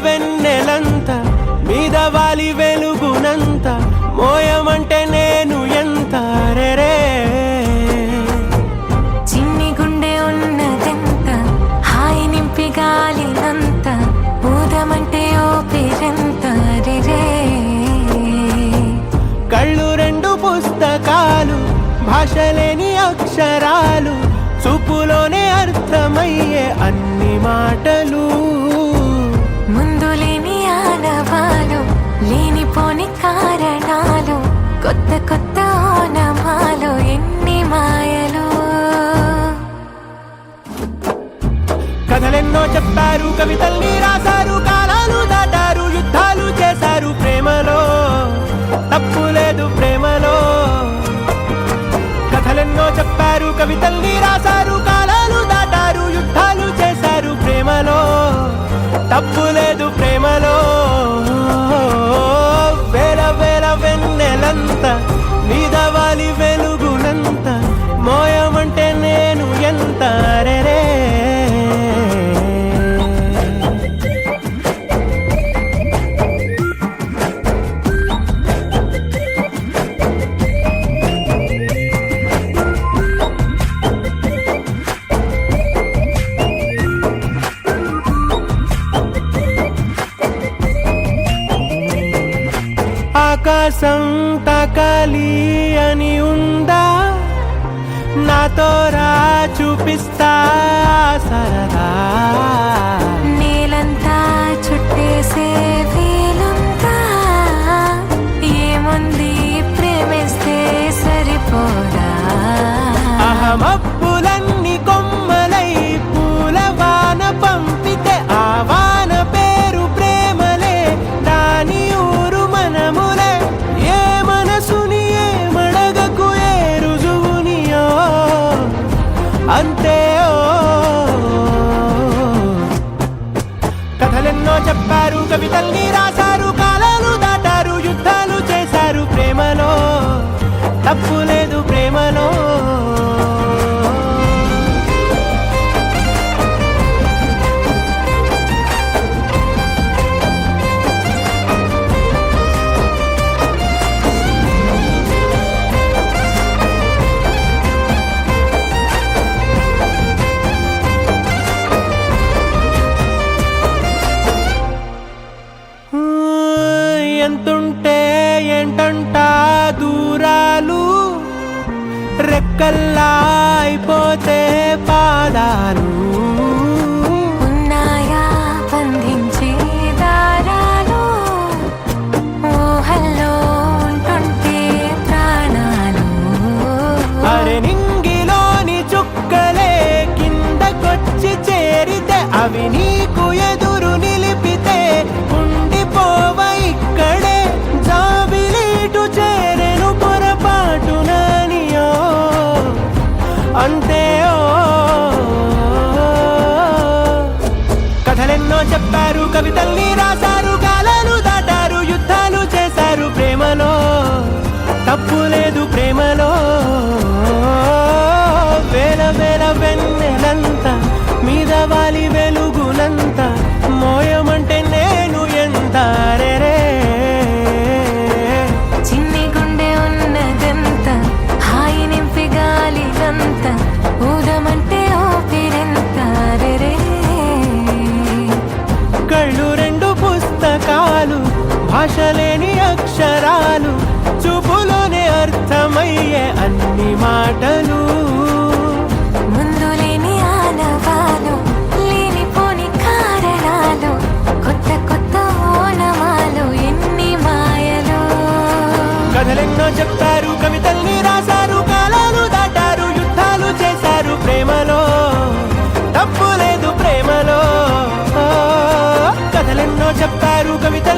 వెన్నెలంత మీద వాలి వెలుగునంత మోయమంటే నేను ఎంత రే చిన్ని గుండె ఉన్నదెంత హాయి నింపి గాలినంత ఊదమంటే ఓపిరెంత రే కళ్ళు రెండు పుస్తకాలు భాషలేని అక్షరాలు చూపులోనే అర్థమయ్యే అన్ని మాటలు ముందు లేని ఆనవాలు లేనిపోని కారణాలు కొత్త కొత్త ఓనమాలు ఎన్ని మాయలు కథలెన్నో చెప్పారు కవితల్ని రాశారు కాలాలు దాటారు యుద్ధాలు చేశారు ప్రేమలో తప్పు లేదు ప్రేమలో కథలెన్నో చెప్పారు కవితల్ని రాశారు కాలాలు దాటారు యుద్ధాలు చేశారు ప్రేమలో తప్పు లేదు ప్రేమలో వేల వేల వెన్నెలంత మీద వాలి వెలుగునంత మోయమంటే నేను ఎంత రే ఆకాశం తాకాలి అని ఉందా నాతో రా చూపిస్తా సరదా నేలంతా చుట్టేసే వీలుందా ఏముంది ప్రేమిస్తే సరిపోదా అహమప్పులన్నీ కొమ్మలై పూలవాన పంపితే ఆ వాన పేరు ప్రేమలే దాని ఊరు మనములే ఏ మనసుని ఏ మడగకు ఏ రుజువునియో అంతే కథలెన్నో చెప్పారు కవితల్ని రాశారు కాలాలు దాటారు యుద్ధాలు చేశారు ప్రేమలో తప్పు లేదు ప్రేమలో ఎంతుంటే ఏంటంట దూరాలు రెక్కల్లా అయిపోతే పాదాలు ఉన్నాయా బంధించే దారాలు ఊహల్లో ఉంటుంటే ప్రాణాలు అరే నింగిలోని చుక్కలే కిందకొచ్చి చేరితే అవి నీకు ఎదురు నిలిపితే ఉండిపోవ ఇక్కడే జాబిలీటు చేరెను పొరపాటు నానియో అంతే కథలెన్నో చెప్పారు కవితల్ని రాశారు కాలాలు దాటారు యుద్ధాలు చేశారు ప్రేమలో తప్పు లేదు ప్రేమలో వేల వేల వెన్నెలంత మీద వాలి వెలుగునంత మోయమంటే నేను ఎంత రే చిన్ని గుండె ఉన్నదెంత హాయి నింపి గాలినంత ఊదమంటే ఓపిరెంత రే కళ్ళు రెండు పుస్తకాలు భాషలేని అక్షరాలు చూపులోనే అర్థమయ్యే అన్ని మాటలు ముందు లేని ఆనవాలు లేనిపోని కారణాలు కొత్త కొత్త ఓనమాలు ఎన్ని మాయలు కథలెన్నో చెప్పారు కవితల్ని రాశారు కాలాలు దాటారు యుద్ధాలు చేశారు ప్రేమలో తప్పు లేదు ప్రేమలో కథలెన్నో చెప్పారు కవిత